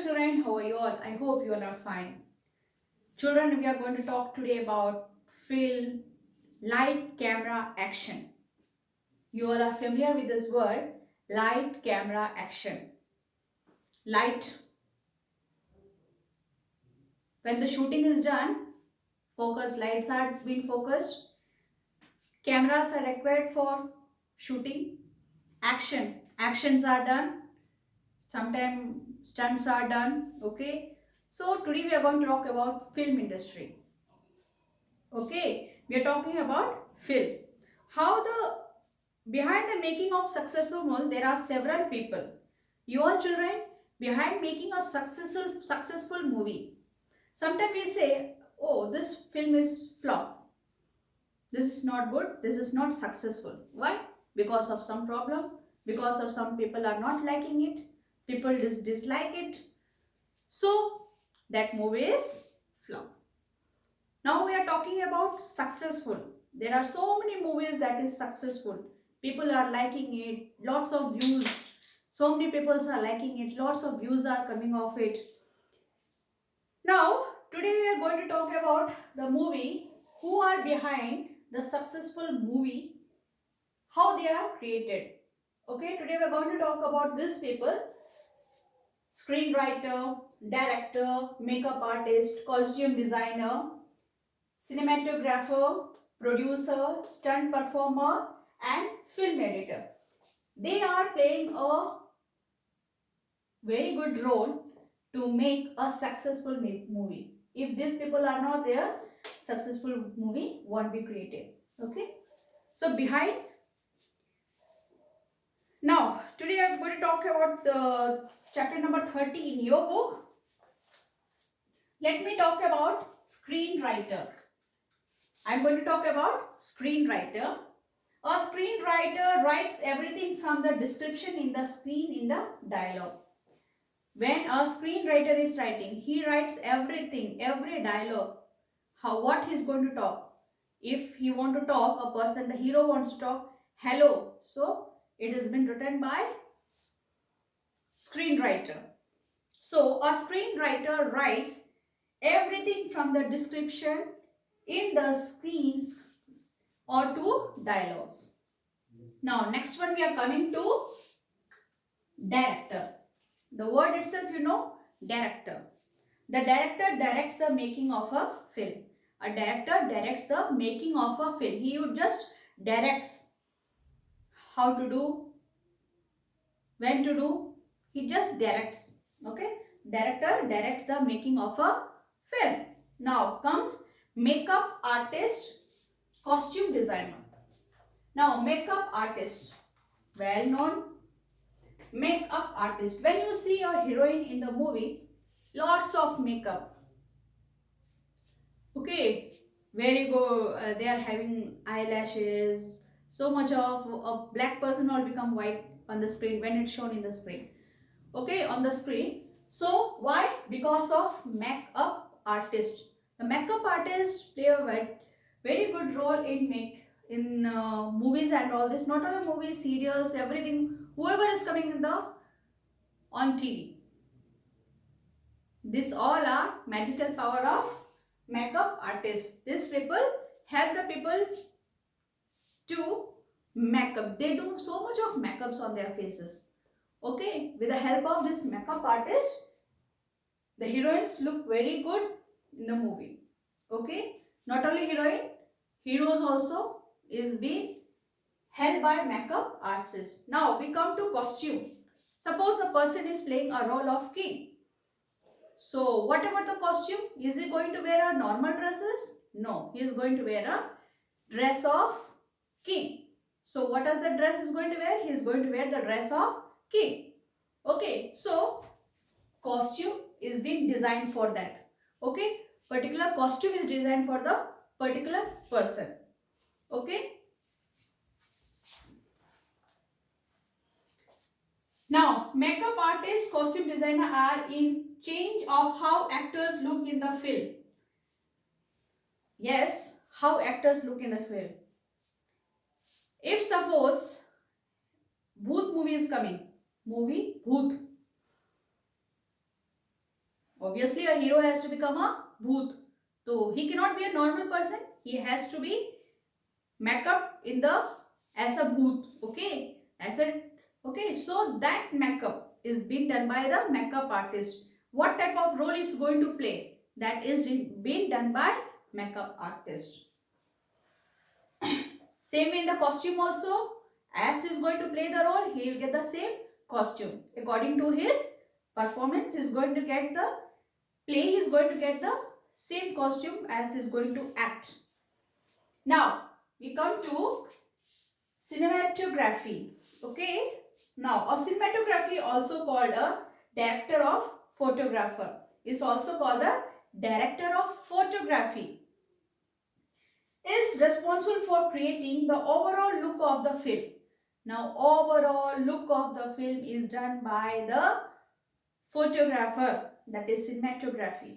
children, how are you all? I hope you all are fine. Children, we are going to talk today about film, light, camera, action. You all are familiar with this word, light, camera, action. Light, when the shooting is done, focus lights are being focused, cameras are required for shooting, actions are done, sometimes stunts are done, okay? So today we are going to talk about film industry. Okay, we are talking about film. How the behind the making of successful film, there are several people. You all children, behind making a successful movie. Sometimes we say, oh, this film is flop. This is not good. This is not successful. Why? Because of some problem. Because of some people are not liking it. People dislike it. So that movie is flop. Now we are talking about successful. There are so many movies that is successful. People are liking it, lots of views. So many people are liking it, lots of views are coming off it. Now, today we are going to talk about the movie, who are behind the successful movie, how they are created. Okay, today we are going to talk about these people: screenwriter, director, makeup artist, costume designer, cinematographer, producer, stunt performer, and film editor. They are playing a very good role to make a successful movie. If these people are not there, successful movie won't be created. Okay. So behind now today I'm going to talk about the chapter number 30 in your book. Let me talk about screenwriter. I'm going to talk about screenwriter. A screenwriter writes everything from the description in the screen in the dialogue. When a screenwriter is writing, he writes everything, every dialogue, how what he's going to talk. If he want to talk, a person, the hero wants to talk, hello. So it has been written by screenwriter. So a screenwriter writes everything from the description in the scenes or to dialogues. Now next one we are coming to director. The word itself, director. The director directs the making of a film. A director directs the making of a film. He would just directs how to do, when to do. He just directs. Okay. Director directs the making of a film. Now comes makeup artist, costume designer. Now makeup artist, well known makeup artist. When you see a heroine in the movie, lots of makeup. Okay, where you go, they are having eyelashes. So much of a black person will become white on the screen when it's shown in the screen. Okay, on the screen. So why? Because of makeup artist. The makeup artist play a very good role in movies and all this. Not only movies, serials, everything. Whoever is coming in the on TV. This all are magical power of makeup artists. These people help the people to makeup. They do so much of makeups on their faces. Okay, with the help of this makeup artist, the heroines look very good in the movie. Okay, not only heroine, heroes also is being helped by makeup artists. Now we come to costume. Suppose a person is playing a role of king. So what about the costume? Is he going to wear a normal dresses? No, he is going to wear a dress of king. So what is the dress is going to wear? He is going to wear the dress of king. Okay, so costume is being designed for that. Okay, particular costume is designed for the particular person. Okay. Now, makeup artist, costume designer are in change of how actors look in the film. Yes, how actors look in the film. If suppose Bhoot movie is coming, movie Bhoot. Obviously a hero has to become a bhoot, so he cannot be a normal person, he has to be makeup in the as a bhoot. Okay, as a okay, so that makeup is being done by the makeup artist. What type of role is going to play, that is being done by makeup artist. Same in the costume also, as he is going to play the role, he will get the same costume according to his performance. He is going to get the play, he is going to get the same costume as he is going to act. Now we come to cinematography. Okay, now a cinematography, also called a director of photographer, is also called the director of photography, is responsible for creating the overall look of the film. Now overall look of the film is done by the photographer, that is cinematography.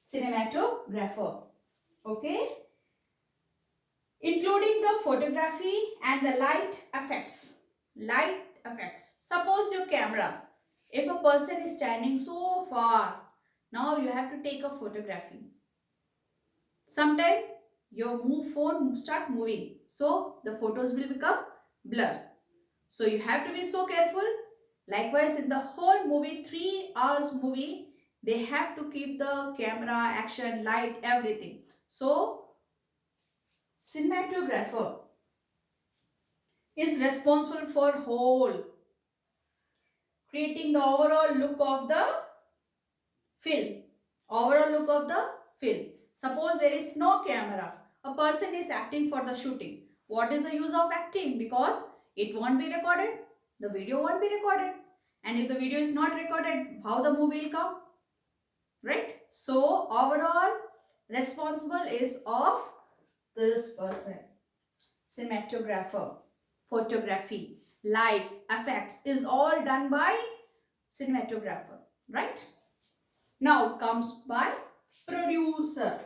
Cinematographer. Okay, including the photography and the light effects. Light effects. Suppose your camera, if a person is standing so far, now you have to take a photography. Sometime your phone start moving, so the photos will become blur. So you have to be so careful. Likewise, in the whole movie, 3 hours movie, they have to keep the camera, action, light, everything. So cinematographer is responsible for whole creating the overall look of the film. Overall look of the film. Suppose there is no camera, a person is acting for the shooting. What is the use of acting? Because it won't be recorded, the video won't be recorded, and if the video is not recorded, how the movie will come, right? So overall responsible is of this person, cinematographer. Photography, lights, effects is all done by cinematographer, right? Now comes by producer.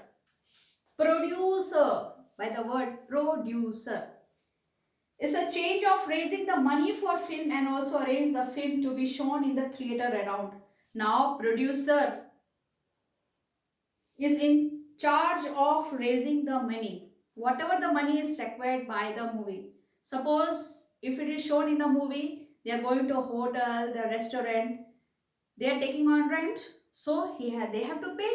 Producer, by the word producer, is a change of raising the money for film and also arrange the film to be shown in the theater around. Now producer is in charge of raising the money, whatever the money is required by the movie. Suppose if it is shown in the movie, they are going to a hotel, the restaurant, they are taking on rent, so they have to pay.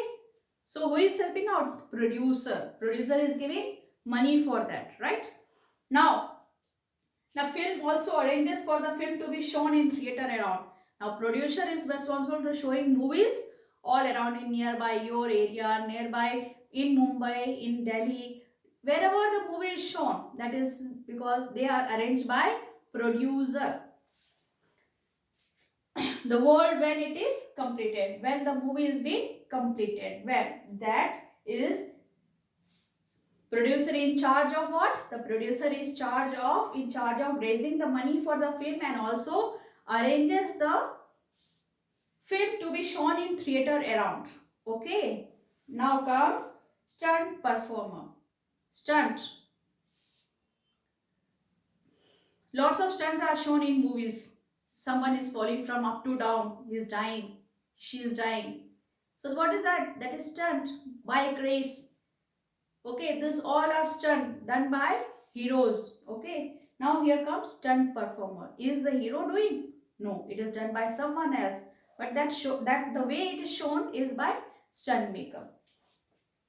So who is helping out? Producer. Producer is giving money for that, right? Now the film also arranges for the film to be shown in theater around. Now producer is responsible for showing movies all around in nearby your area, nearby in Mumbai, in Delhi, wherever the movie is shown. That is because they are arranged by producer. The world when it is completed, when the movie is being completed, when that is producer in charge of what? The producer is in charge of raising the money for the film and also arranges the film to be shown in theater around. Okay. Now comes stunt performer. Stunt. Lots of stunts are shown in movies. Someone is falling from up to down. He is dying. She is dying. So what is that? That is stunt. Bike race. Okay, this all are stunt done by heroes. Okay. Now here comes stunt performer. Is the hero doing? No, it is done by someone else. But that the way it is shown is by stunt maker.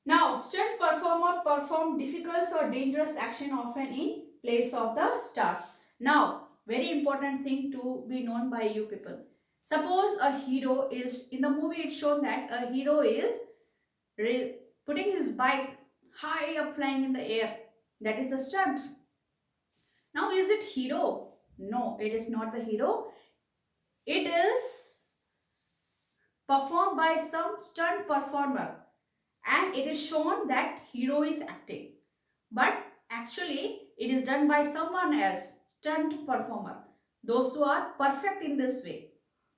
Now, stunt performer perform difficult or dangerous action often in place of the stars. Now, very important thing to be known by you people. Suppose a hero is, in the movie it's shown that a hero is putting his bike high up flying in the air. That is a stunt. Now, is it hero? No, it is not the hero. It is performed by some stunt performer and it is shown that hero is acting. But actually, it is done by someone else, stunt performer. Those who are perfect in this way,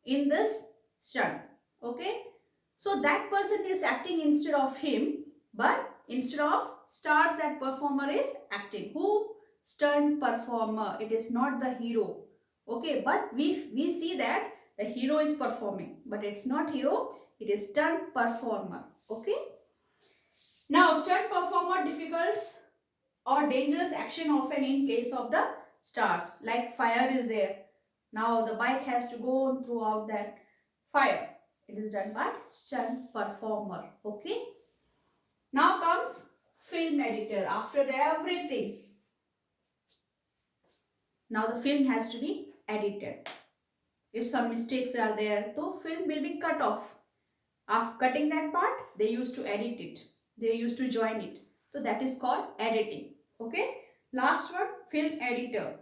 in this stunt. Okay. So that person is acting instead of him, but instead of stars, that performer is acting. Who? Stunt performer. It is not the hero. Okay. But we see that The hero is performing, but it's not hero, it is stunt performer. Okay. Now, stunt performer difficult or dangerous action often in place of the stars. Like fire is there. Now the bike has to go throughout that fire. It is done by stunt performer. Okay. Now comes film editor. After everything, now the film has to be edited. If some mistakes are there, so film will be cut off. After cutting that part, they used to edit it. They used to join it. So that is called editing. Okay. Last one, film editor.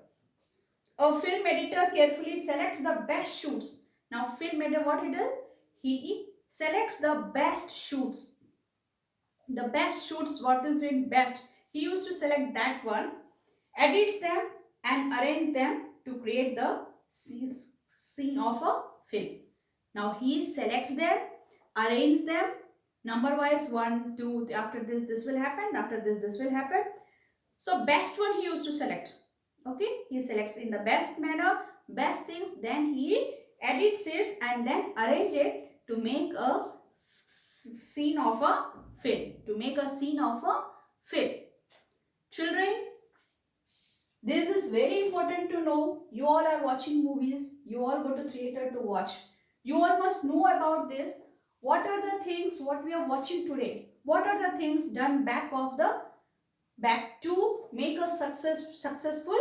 A film editor carefully selects the best shoots. Now film editor, what he does? He selects the best shoots. The best shoots, what is in best? He used to select that one, edits them and arrange them to create the scene of a film. Now he selects them, arrange them number wise, 1, 2, after this will happen, after this will happen. So best one he used to select. Okay, he selects in the best manner, best things, then he edits it and then arrange it to make a scene of a film. Children, this is very important to know. You all are watching movies, you all go to theater to watch. You all must know about this. What are the things what we are watching today? What are the things done back to make a successful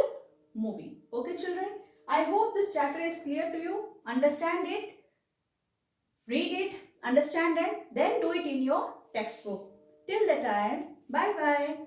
movie? Okay children, I hope this chapter is clear to you. Understand it, read it, understand it, then do it in your textbook. Till the time, bye bye.